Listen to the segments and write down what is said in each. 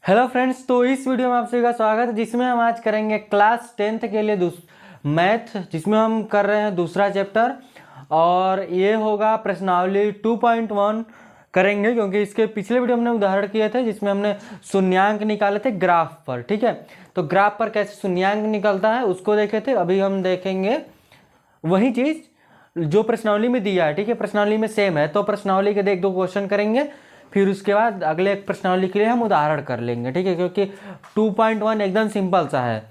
Hello friends, तो इस video में आप सभी का स्वागत है जिसमें हम आज करेंगे क्लास 10th के लिए मैथ, जिसमें हम कर रहे हैं दूसरा चैप्टर। और ये होगा प्रश्नावली 2.1 करेंगे, क्योंकि इसके पिछले वीडियो हमने उदाहरण किए थे जिसमें हमने शून्यांक निकाले थे ग्राफ पर। ठीक है, तो ग्राफ पर कैसे शून्यांक निकलता है उसको देखे थे। अभी हम देखेंगे वही चीज़ जो प्रश्नावली में दिया है। ठीक है, प्रश्नावली में सेम है, तो प्रश्नावली के एक दो क्वेश्चन करेंगे, फिर उसके बाद अगले प्रश्नावली के लिए हम उदाहरण कर लेंगे। ठीक है, क्योंकि 2.1 एकदम सिंपल सा है।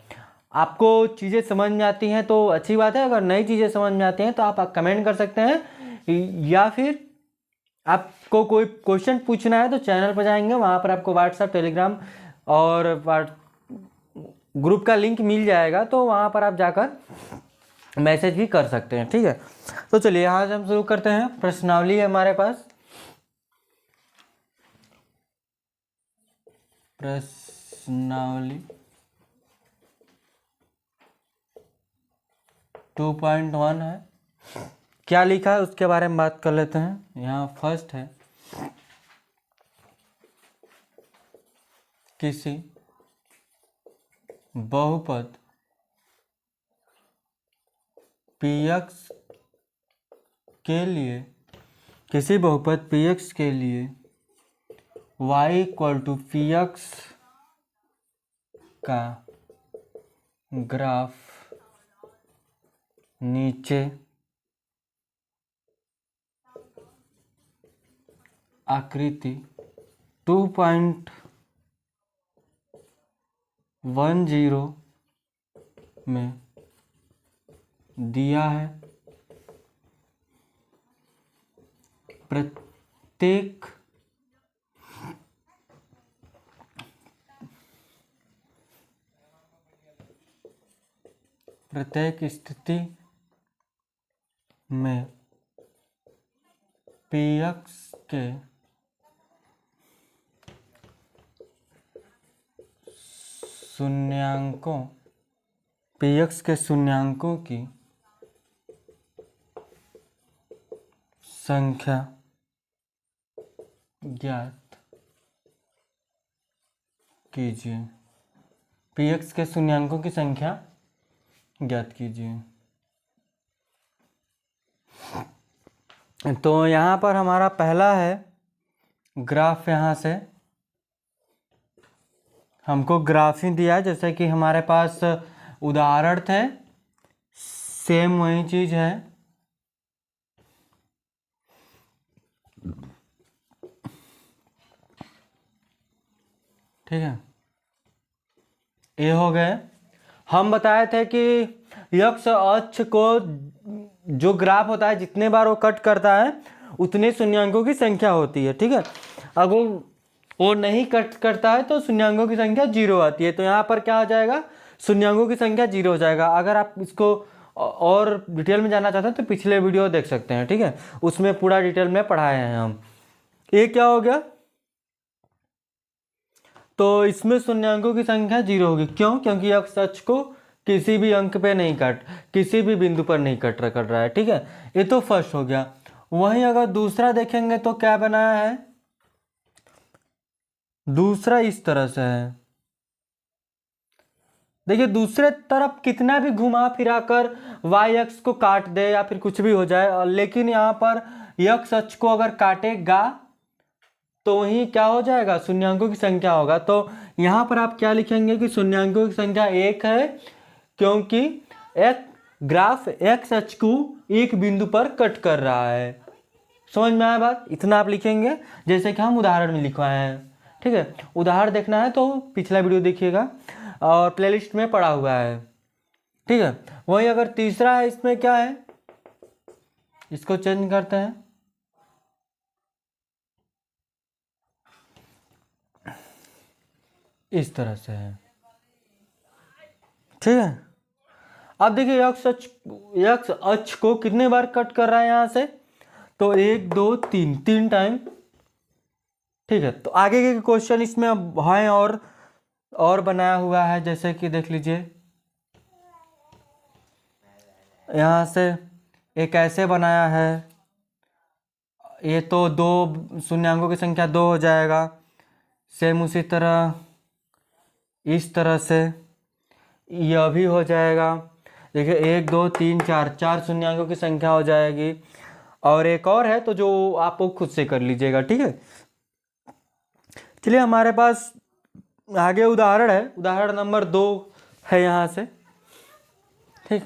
आपको चीज़ें समझ में आती हैं तो अच्छी बात है, अगर नई चीज़ें समझ में आती हैं तो आप कमेंट कर सकते हैं, या फिर आपको कोई क्वेश्चन पूछना है तो चैनल पर जाएंगे, वहाँ पर आपको व्हाट्सएप, टेलीग्राम और ग्रुप का लिंक मिल जाएगा, तो वहाँ पर आप जाकर मैसेज भी कर सकते हैं। ठीक है, तो चलिए यहाँ से हम शुरू करते हैं। प्रश्नावली है हमारे पास, प्रश्नावली 2.1 है। क्या लिखा है उसके बारे में बात कर लेते हैं। यहाँ फर्स्ट है, किसी बहुपद px के लिए, किसी बहुपद px के लिए y = px का ग्राफ नीचे आकृति 2.10 में दिया है। प्रत्येक स्थिति में px के शून्यांकों की संख्या ज्ञात कीजिए। px के शून्यांकों की संख्या ज्ञात कीजिए। तो यहाँ पर हमारा पहला है ग्राफ। यहाँ से हमको ग्राफ ही दिया है, जैसे कि हमारे पास उदाहरण थे, सेम वही चीज है। ठीक है, ये हो गए। हम बताए थे कि यक्ष अक्ष को जो ग्राफ होता है जितने बार वो कट करता है उतने शून्यांकों की संख्या होती है। ठीक है, अगर वो नहीं कट करता है तो शून्यांकों की संख्या 0 आती है। तो यहाँ पर क्या हो जाएगा, शून्यांकों की संख्या 0 हो जाएगा। अगर आप इसको और डिटेल में जानना चाहते हैं तो पिछले वीडियो देख सकते हैं। ठीक है, उसमें पूरा डिटेल में पढ़ाए हैं हम। ये क्या हो गया, तो इसमें शून्यांकों की संख्या 0 होगी। क्यों? क्योंकि यक्ष अक्ष को किसी भी अंक पे नहीं किसी भी बिंदु पर नहीं कट रहा है। ठीक है, ये तो फर्स्ट हो गया। वहीं अगर दूसरा देखेंगे तो क्या बनाया है, दूसरा इस तरह से है। देखिए, दूसरे तरफ कितना भी घुमा फिरा कर वाई अक्ष को काट दे या फिर कुछ भी हो जाए, लेकिन यहाँ पर यक्ष अक्ष को अगर काटेगा तो वही क्या हो जाएगा, शून्यांकों की संख्या होगा। तो यहाँ पर आप क्या लिखेंगे कि शून्यांकों की संख्या 1 है, क्योंकि एक ग्राफ एक्स अक्ष को एक बिंदु पर कट कर रहा है। समझ में आया बात? इतना आप लिखेंगे जैसे कि हम उदाहरण में लिखवाए हैं। ठीक है, उदाहरण देखना है तो पिछला वीडियो देखिएगा और प्लेलिस्ट में पड़ा हुआ है। ठीक है, वही अगर तीसरा है, इसमें क्या है, इसको चेंज करते हैं। इस तरह से है। ठीक है, अब देखिए यक्ष अक्ष को कितने बार कट कर रहा है यहाँ से, तो 1 2 3 3 टाइम। ठीक है, तो आगे के क्वेश्चन इसमें अब हैं और बनाया हुआ है, जैसे कि देख लीजिए यहाँ से एक ऐसे बनाया है। ये तो दो शून्यांकों की संख्या 2 हो जाएगा। सेम उसी तरह इस तरह से यह भी हो जाएगा। देखिए 1 2 3 4, 4 शून्यांकों की संख्या हो जाएगी। और एक और है तो जो आप लोग खुद से कर लीजिएगा, ठीक है। चलिए हमारे पास आगे उदाहरण है, उदाहरण नंबर 2 है यहाँ से, ठीक।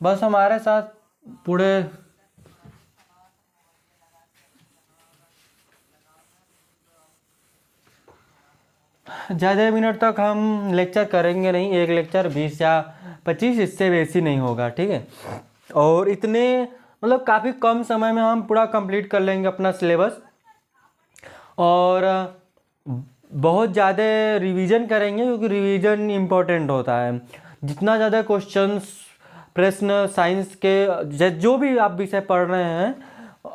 बस हमारे साथ पूरे ज़्यादा मिनट तक हम लेक्चर करेंगे नहीं, एक लेक्चर 20 या 25, इससे बेसी नहीं होगा, ठीक है। और इतने मतलब काफ़ी कम समय में हम पूरा कंप्लीट कर लेंगे अपना सिलेबस। और बहुत ज़्यादा रिवीजन करेंगे क्योंकि रिवीजन इम्पोर्टेंट होता है। जितना ज़्यादा क्वेश्चंस प्रश्न साइंस के जो भी आप विषय पढ़ रहे हैं,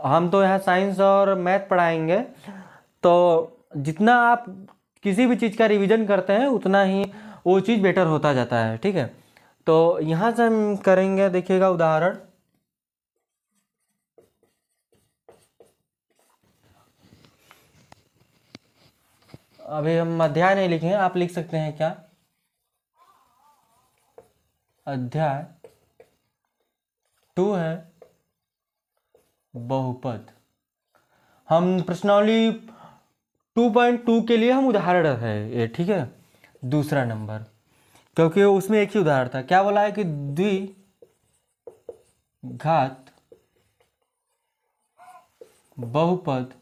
हम तो यहाँ साइंस और मैथ पढ़ाएंगे, तो जितना आप किसी भी चीज़ का रिवीजन करते हैं उतना ही वो चीज़ बेटर होता जाता है, ठीक है। तो यहाँ से हम करेंगे, देखिएगा उदाहरण। अभी हम अध्याय नहीं लिखेंगे, आप लिख सकते हैं क्या, अध्याय 2 है बहुपद। हम प्रश्नावली 2.2 के लिए हम उदाहरण है ये, ठीक है, दूसरा नंबर, क्योंकि उसमें एक ही उदाहरण था। क्या बोला है कि द्विघात बहुपद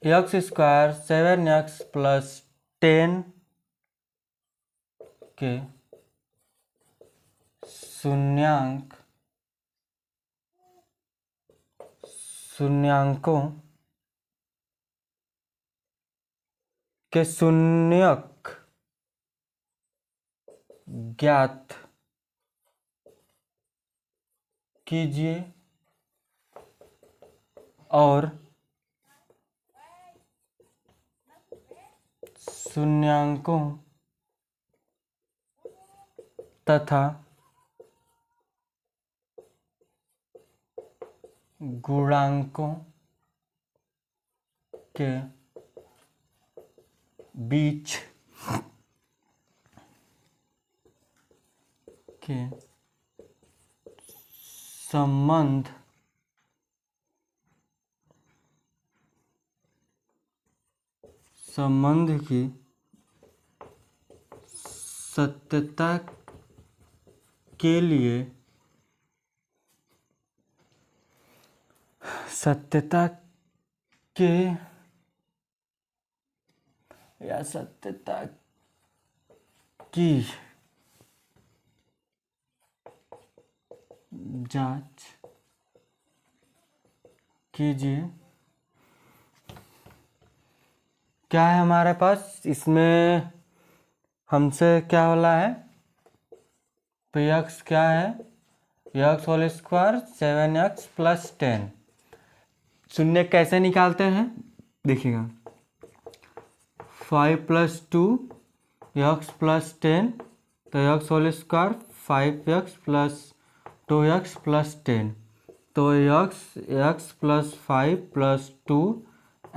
x स्क्वायर 7x प्लस 10 के शून्यांकों के शून्यक ज्ञात कीजिए और शून्यांकों तथा गुणांकों के बीच के संबंध की सत्यता के लिए सत्यता की जांच कीजिए। क्या है हमारे पास इसमें, हमसे क्या वाला है, तो x क्या है, x whole square 7x plus 10। शून्य कैसे निकालते हैं, देखिएगा 5 प्लस 2 x प्लस 10, तो x whole square 5x plus 2x plus 10, तो x plus 5 plus 2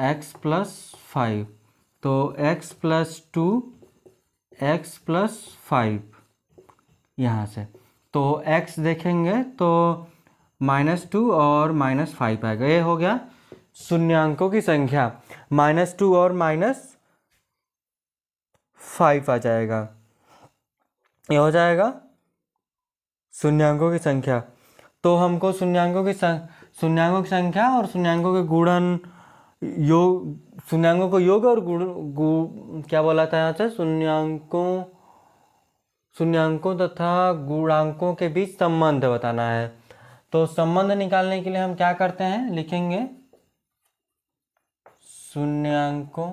x plus 5, तो x प्लस 2 x प्लस 5 यहाँ से, तो x देखेंगे तो -2 और -5 आएगा। ये हो गया शून्यांकों की संख्या, -2 और -5 आ जाएगा। ये हो जाएगा शून्यांकों की संख्या। तो हमको शून्यांकों की संख्या और शून्यांकों के गुणन योग, शून्यांकों को योग और क्या बोला था यहाँ से, शून्यांकों तथा गुणांकों के बीच संबंध बताना है। तो संबंध निकालने के लिए हम क्या करते हैं, लिखेंगे शून्यांकों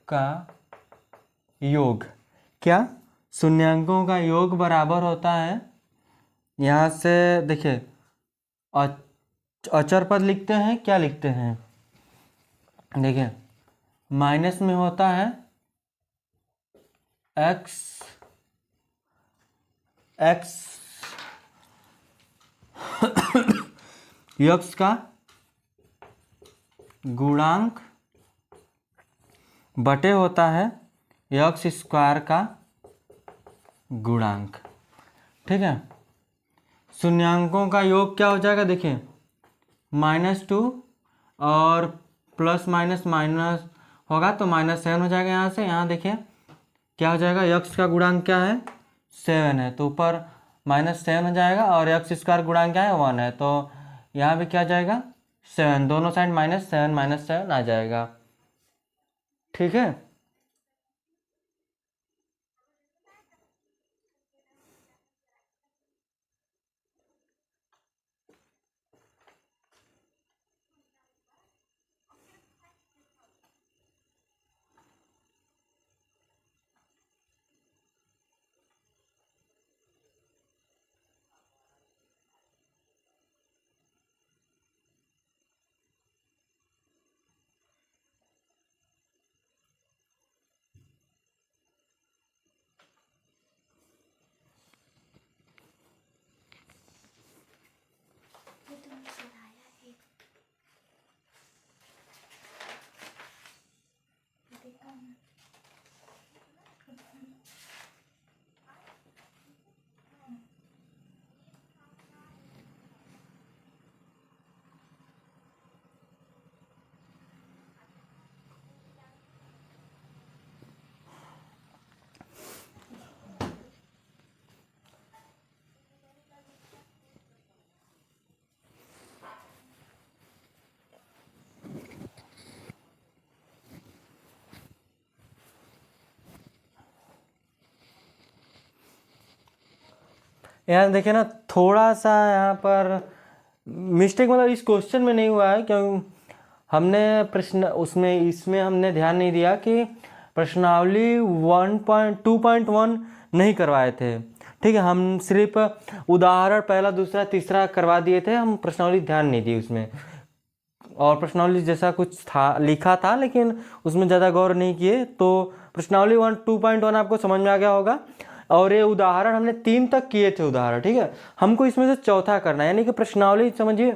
का योग। क्या, शून्यांकों का योग बराबर होता है, यहाँ से देखिए अचर पद लिखते हैं, क्या लिखते हैं, देखिए माइनस में होता है एक्स एक्स यक्स का गुणांक बटे होता है यक्स स्क्वायर का गुणांक। ठीक है, शून्यांकों का योग क्या हो जाएगा, देखिए -2 और प्लस माइनस माइनस होगा तो -7 हो जाएगा। यहाँ से यहाँ देखिए क्या हो जाएगा, यक्स का गुणांक क्या है 7 है, तो ऊपर -7 हो जाएगा और यक्स स्क्वायर गुणांक क्या है 1 है, तो यहाँ भी क्या जाएगा 7, दोनों साइड -7 आ जाएगा। ठीक है, यहाँ देखिए ना थोड़ा सा यहाँ पर मिस्टेक मतलब इस क्वेश्चन में नहीं हुआ है, क्योंकि हमने प्रश्न उसमें इसमें हमने ध्यान नहीं दिया कि प्रश्नावली 2.1 नहीं करवाए थे। ठीक है, हम सिर्फ उदाहरण पहला दूसरा तीसरा करवा दिए थे, हम प्रश्नावली ध्यान नहीं दी उसमें, और प्रश्नावली जैसा कुछ था लिखा था लेकिन उसमें ज़्यादा गौर नहीं किए, तो प्रश्नावली 2.1 आपको समझ में आ गया होगा। और ये उदाहरण हमने 3 तक किए थे उदाहरण। ठीक है, हमको इसमें से चौथा करना है, यानी कि प्रश्नावली समझिए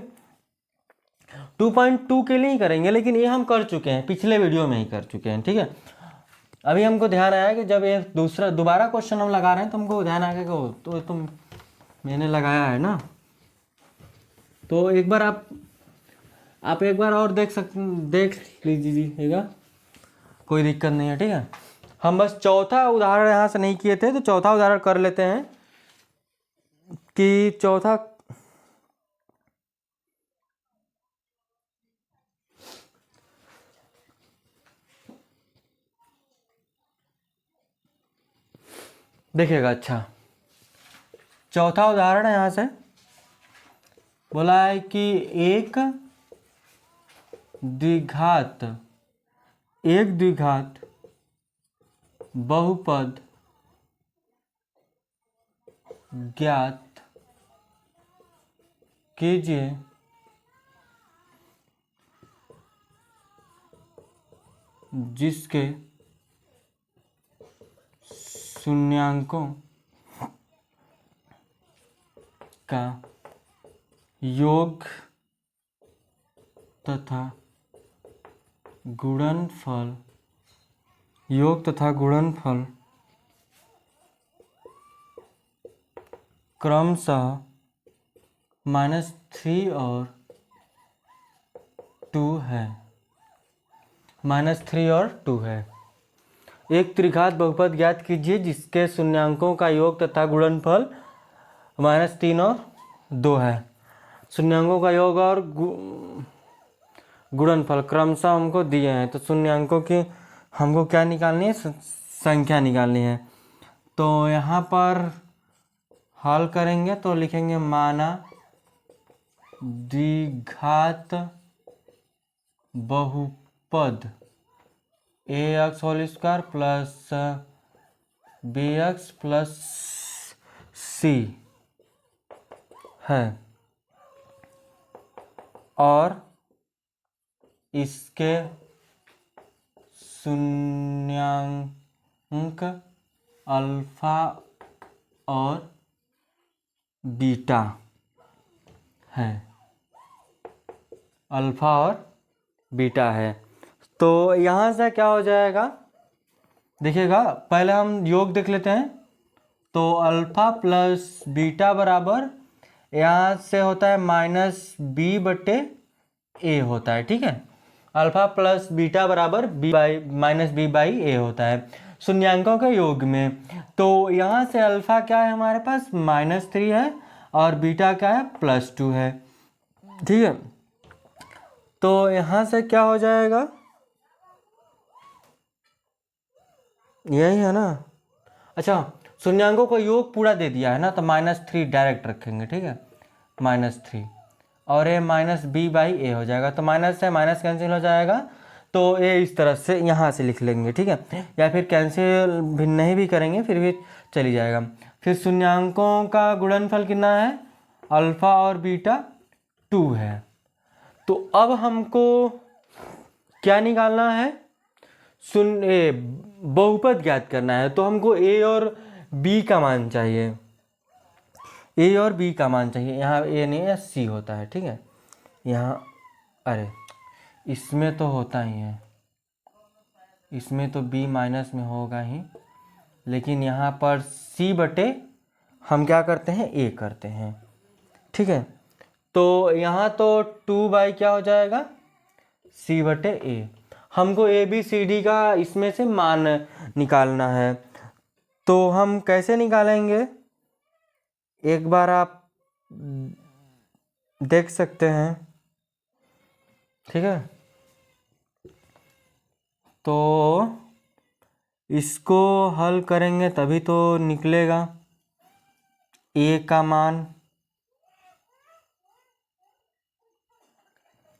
2.2 के लिए ही करेंगे, लेकिन ये हम कर चुके हैं, पिछले वीडियो में ही कर चुके हैं। ठीक है, अभी हमको ध्यान आया कि जब ये दोबारा क्वेश्चन हम लगा रहे हैं तो हमको ध्यान आ गया कि तो तुम मैंने लगाया है ना, तो एक बार आप एक बार और देख लीजिएगा, कोई दिक्कत नहीं है। ठीक है, हम बस चौथा उदाहरण यहाँ से नहीं किए थे तो चौथा उदाहरण कर लेते हैं कि चौथा देखिएगा। अच्छा, चौथा उदाहरण है यहाँ से बोला है कि एक द्विघात बहुपद ज्ञात कीजिए जिसके शून्यांकों का योग तथा गुणनफल क्रमशः -3 और 2 है। -3 और 2 है। एक त्रिघात बहुपद ज्ञात कीजिए जिसके शून्यांकों का योग तथा गुणनफल -3 और 2 है। शून्यांकों का योग और गुणनफल क्रमशः हमको दिए हैं, तो शून्यांकों की हमको क्या निकालनी है, संख्या निकालनी है। तो यहाँ पर हल करेंगे तो लिखेंगे माना द्विघात बहुपद ax whole square plus bx plus c है, और इसके शून्यांक अल्फा और बीटा है, अल्फा और बीटा है। तो यहाँ से क्या हो जाएगा, देखिएगा पहले हम योग देख लेते हैं। तो अल्फा प्लस बीटा बराबर यहाँ से होता है -b/a होता है, ठीक है। अल्फा प्लस बीटा बराबर -b/a होता है शून्यांकों के योग में। तो यहाँ से अल्फा क्या है हमारे पास -3 है और बीटा क्या है +2 है, ठीक है। तो यहाँ से क्या हो जाएगा, यही है ना। अच्छा, शून्यांकों का योग पूरा दे दिया है ना, तो -3 डायरेक्ट रखेंगे, ठीक है, -3 और ये -b/a हो जाएगा। तो माइनस से माइनस कैंसिल हो जाएगा, तो ये इस तरह से यहाँ से लिख लेंगे, ठीक है। या फिर कैंसिल भी नहीं भी करेंगे फिर भी चली जाएगा। फिर शून्यांकों का गुणनफल कितना है, अल्फा और बीटा 2 है। तो अब हमको क्या निकालना है, बहुपद ज्ञात करना है। तो हमको ए और बी का मान चाहिए, ए और बी का मान चाहिए। यहाँ ए नहीं है, सी होता है, ठीक है। यहाँ अरे इसमें तो होता ही है, इसमें तो बी माइनस में होगा ही, लेकिन यहाँ पर सी बटे हम क्या करते हैं, ए करते हैं, ठीक है। तो यहाँ तो 2 क्या हो जाएगा, c/a। हमको ए बी सी डी का इसमें से मान निकालना है। तो हम कैसे निकालेंगे, एक बार आप देख सकते हैं, ठीक है। तो इसको हल करेंगे तभी तो निकलेगा। ए का मान,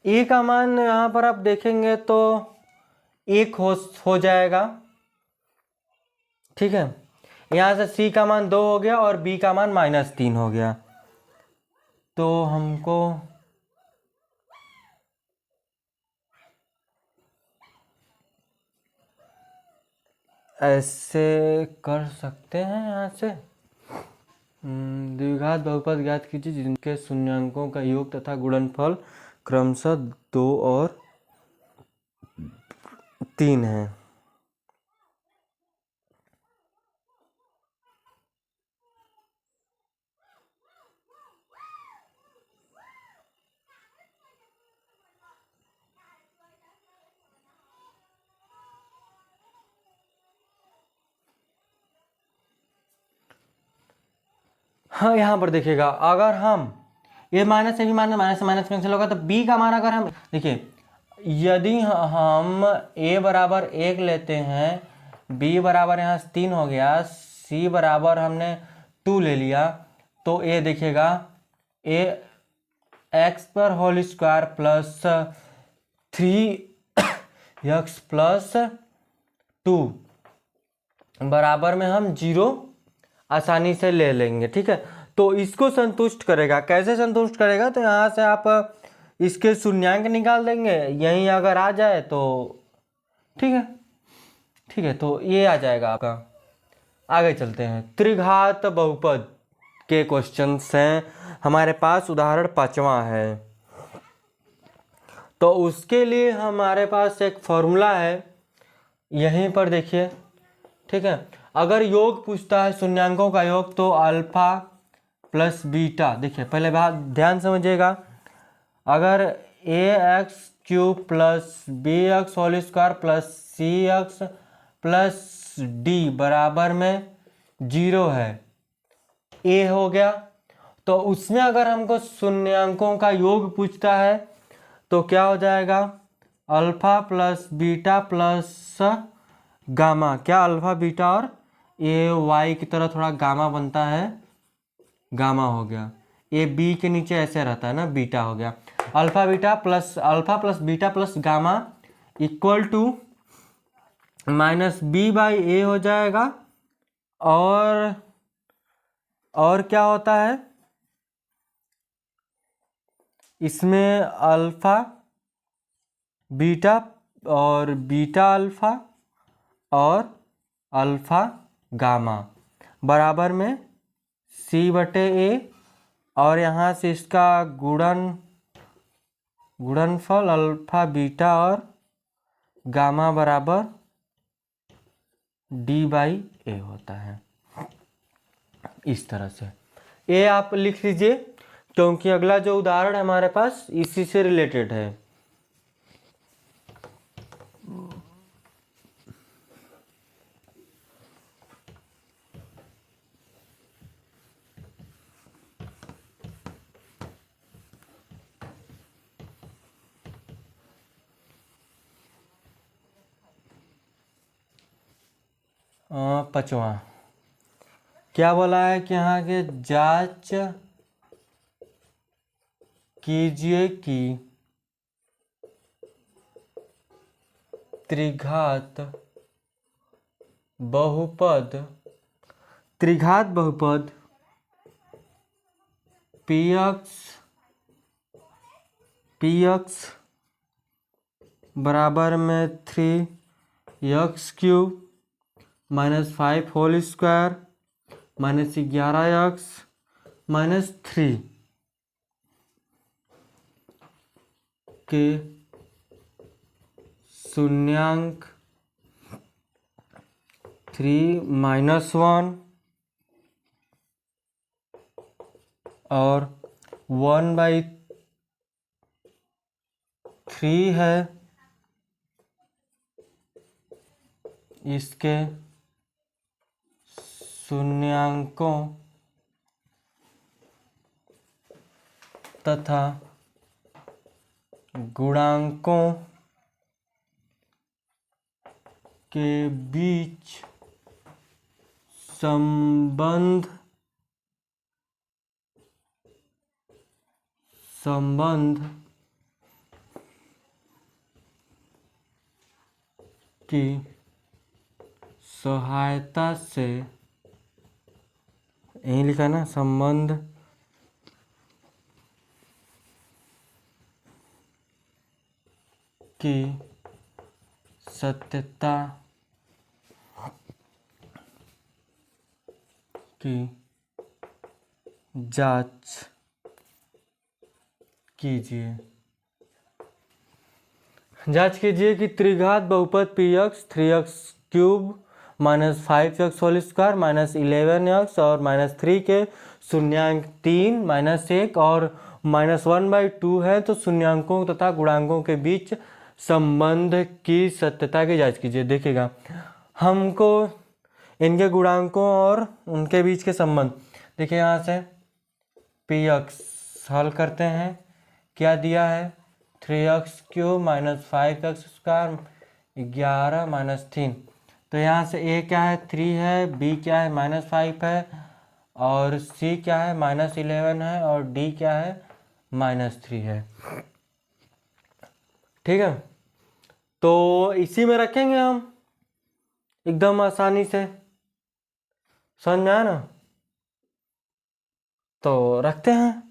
ए का मान यहाँ पर आप देखेंगे तो 1 हो जाएगा, ठीक है। यहाँ से सी का मान 2 हो गया और बी का मान -3 हो गया। तो हमको ऐसे कर सकते हैं, यहाँ से द्विघात बहुपद ज्ञात कीजिए जिनके शून्यांकों का योग तथा गुणनफल क्रमशः 2 और 3 है। हाँ, यहाँ पर देखिएगा, अगर हम ये माइनस से भी माइनस से माइनस कैंसिल होगा, तो बी का मान अगर हम देखिए, यदि हम a बराबर 1 लेते हैं, b बराबर यहाँ 3 हो गया, c बराबर हमने 2 ले लिया, तो a देखिएगा a x पर whole square plus 3x plus 2 बराबर में हम 0 आसानी से ले लेंगे, ठीक है। तो इसको संतुष्ट करेगा, कैसे संतुष्ट करेगा, तो यहाँ से आप इसके शून्यांक निकाल देंगे, यहीं अगर आ जाए तो ठीक है, ठीक है। तो ये आ जाएगा आपका। आगे चलते हैं, त्रिघात बहुपद के क्वेश्चंस हैं हमारे पास। उदाहरण 5वां है, तो उसके लिए हमारे पास एक फॉर्मूला है, यहीं पर देखिए, ठीक है। अगर योग पूछता है शून्यांकों का योग, तो अल्फा प्लस बीटा, देखिए पहले बात ध्यान समझिएगा, अगर ax³ plus bx whole square plus cx plus d बराबर में 0 है, a हो गया, तो उसमें अगर हमको शून्यांकों का योग पूछता है तो क्या हो जाएगा, alpha plus beta plus gamma, क्या अल्फा बीटा और ये वाई की तरह थोड़ा गामा बनता है, गामा हो गया। ये बी के नीचे ऐसे रहता है ना, बीटा हो गया। Alpha plus beta plus gamma equal to -b/a हो जाएगा। और क्या होता है, इसमें अल्फा बीटा और बीटा अल्फा और अल्फा गामा बराबर में C/A, और यहाँ से इसका गुणनफल अल्फा बीटा और गामा बराबर D/A होता है। इस तरह से ये आप लिख लीजिए, क्योंकि अगला जो उदाहरण है हमारे पास इसी से रिलेटेड है। पांचवा क्या बोला है कि यहाँ के जांच कीजिए कि त्रिघात बहुपद px बराबर में 3x³ -5 होल स्क्वायर -11x -3 के शून्यांक 3-1 और 1/3 है, इसके शून्यांकों तथा गुणांकों के बीच संबंध की सहायता से, यही लिखा ना, संबंध की सत्यता की जांच कीजिए कि त्रिघात बहुपद px 3x³ -5x whole square -11x और -3 के शून्यांक 3 -1 और -1/2 है, तो शून्यांकों तथा गुणांकों के बीच संबंध की सत्यता की जांच कीजिए। देखिएगा, हमको इनके गुणांकों और उनके बीच के संबंध, देखिए यहाँ से px हल करते हैं, क्या दिया है 3x³ -5x स्क्वायर 11 -3, तो यहाँ से a क्या है 3 है, b क्या है -5 है और c क्या है -11 है और d क्या है -3 है। ठीक है, तो इसी में रखेंगे हम, एकदम आसानी से समझ में आया ना, तो रखते हैं।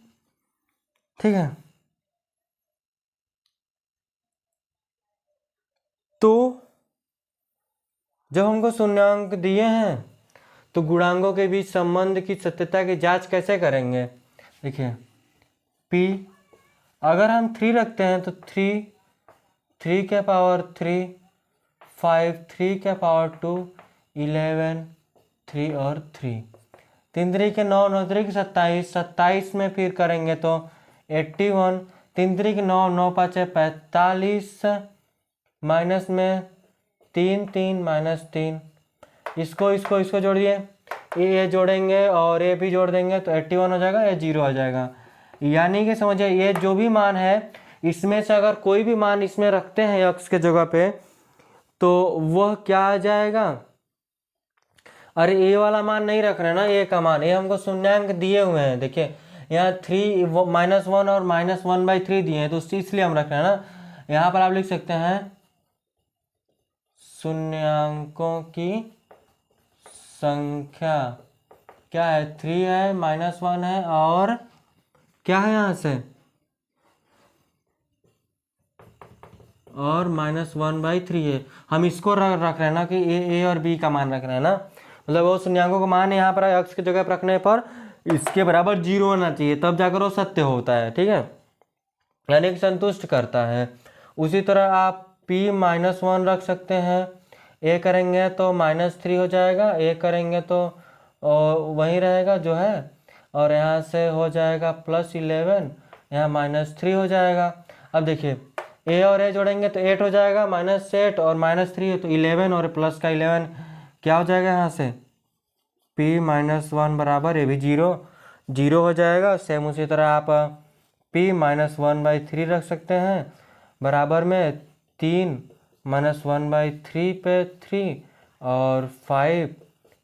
ठीक है, तो जब हमको शून्यांक दिए हैं तो गुणांकों के बीच संबंध की सत्यता की जांच कैसे करेंगे। देखिए p अगर हम 3 रखते हैं तो 3 के पावर 3 5 3 के पावर 2 11 3 और 3 3 3 के 9 9 3 के 27 27 में फिर करेंगे तो 81 3 3 के 9 9 5 45 माइनस में 3 3 -3, इसको जोड़िए, ये जोड़ेंगे और ये भी जोड़ देंगे तो 81 हो जाएगा, ये 0 आ जाएगा। यानी कि समझिए ये जो भी मान है इसमें से अगर कोई भी मान इसमें रखते हैं x के जगह पे तो वह क्या आ जाएगा। अरे ये वाला मान नहीं रख रहे ना, ये का मान, ये हमको शून्यांक दिए हुए हैं। देखिए यहाँ 3 -1 और -1/3 दिए हैं, तो इसलिए हम रख रहे हैं ना। यहाँ पर आप लिख सकते हैं शून्यांकों की संख्या क्या है 3 है -1 है और क्या है यहाँ से और -1/3 है। हम इसको रख रहे हैं ना कि ए और बी का मान रख रहे हैं ना, मतलब वो शून्यांकों का मान यहाँ पर x की जगह पर रखने पर इसके बराबर 0 होना चाहिए, तब जाकर वो सत्य होता है। ठीक है, यानी कि संतुष्ट करता है। उसी तरह आप p-1 रख सकते हैं। a करेंगे तो -3 हो जाएगा, a करेंगे तो वही रहेगा जो है, और यहाँ से हो जाएगा +11, यहाँ -3 हो जाएगा। अब देखिए a और a जोड़ेंगे तो 8 हो जाएगा, -8 और -3 तो 11, और प्लस का 11 क्या हो जाएगा यहाँ से p-1 बराबर, ये भी 0 हो जाएगा। सेम उसी तरह आप p-1/3 रख सकते हैं, बराबर में 3 -1/3 पे 3 और 5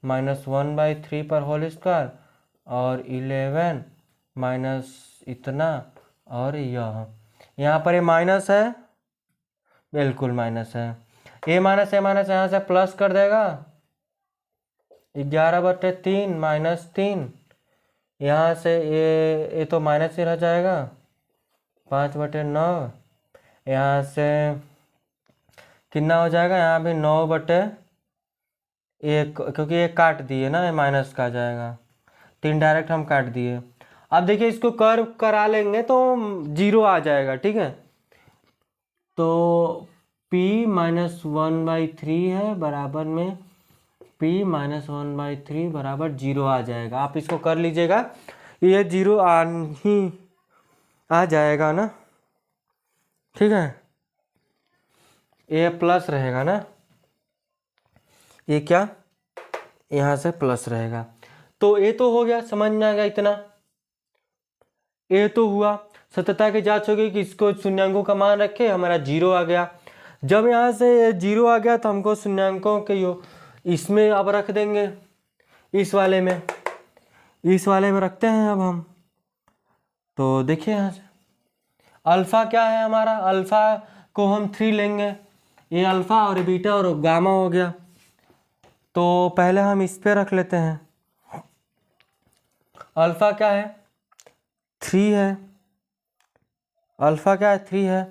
-1/3 पर होल स्क्वायर और 11 माइनस इतना, और यहाँ पर ये माइनस है, बिल्कुल माइनस है। a माइनस यहाँ से प्लस कर देगा, 11/3 -3, यहाँ से ये तो माइनस ही रह जाएगा, 5/9, यहाँ से कितना हो जाएगा, यहाँ भी 9/1, क्योंकि ये काट दिए ना, ये माइनस का आ जाएगा, 3 डायरेक्ट हम काट दिए। अब देखिए इसको कर्व करा लेंगे तो 0 आ जाएगा। ठीक है, तो p-1/3 है, बराबर में p-1/3 बराबर 0 आ जाएगा। आप इसको कर लीजिएगा, ये 0 आ जाएगा ना। ठीक है, ये प्लस रहेगा ना, ये क्या यहाँ से प्लस रहेगा। तो ये तो हो गया, समझ में आ गया इतना। ये तो हुआ, सत्यता की जांच होगी कि इसको शून्यांकों का मान रखे, हमारा 0 आ गया। जब यहाँ से 0 आ गया तो हमको शून्यांकों के इसमें अब रख देंगे, इस वाले में रखते हैं अब हम। तो देखिए यहाँ से अल्फा क्या है हमारा, अल्फा को हम 3 लेंगे, ये अल्फा और बीटा और गामा हो गया। तो पहले हम इस पे रख लेते हैं, अल्फा क्या है 3 है, अल्फा क्या है 3 है,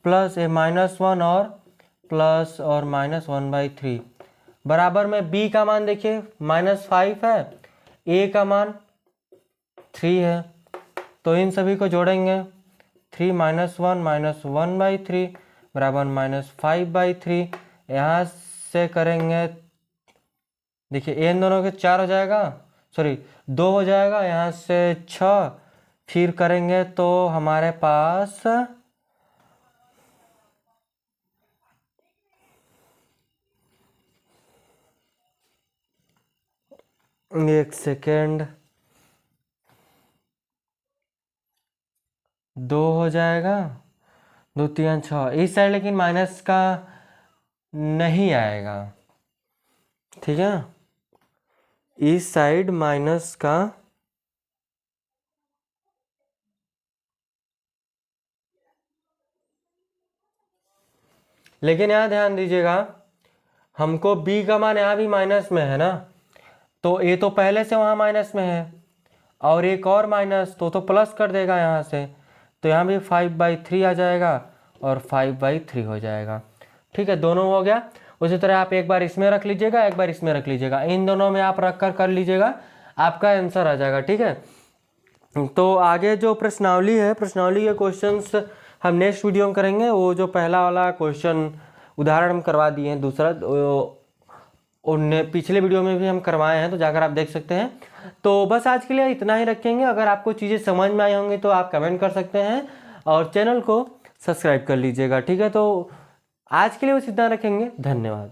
प्लस ए -1 और प्लस और -1/3, बराबर में b का मान देखिए -5 है, a का मान 3 है। तो इन सभी को जोड़ेंगे, 3 -1 -1/3 बराबर -5/3। यहाँ से करेंगे, देखिए इन दोनों के 4 हो जाएगा, सॉरी 2 हो जाएगा, यहाँ से 6, फिर करेंगे तो हमारे पास एक सेकेंड 2 हो जाएगा, 2 3 6, इस साइड लेकिन माइनस का नहीं आएगा। ठीक है, इस साइड माइनस का लेकिन यहाँ ध्यान दीजिएगा, हमको b का मान यहाँ भी माइनस में है ना, तो a तो पहले से वहाँ माइनस में है, और एक और माइनस तो प्लस कर देगा यहाँ से, तो यहाँ भी 5/3 आ जाएगा और 5/3 हो जाएगा। ठीक है, दोनों हो गया। उसी तरह आप एक बार इसमें रख लीजिएगा, एक बार इसमें रख लीजिएगा, इन दोनों में आप रख कर लीजिएगा, आपका आंसर आ जाएगा। ठीक है, तो आगे जो प्रश्नावली है, प्रश्नावली के क्वेश्चंस हम नेक्स्ट वीडियो में करेंगे। वो जो पहला वाला क्वेश्चन उदाहरण हम करवा दिए हैं, दूसरा उनने पिछले वीडियो में भी हम करवाए हैं, तो जाकर आप देख सकते हैं। तो बस आज के लिए इतना ही रखेंगे। अगर आपको चीज़ें समझ में आई होंगी तो आप कमेंट कर सकते हैं और चैनल को सब्सक्राइब कर लीजिएगा। ठीक है, तो आज के लिए बस इतना रखेंगे। धन्यवाद।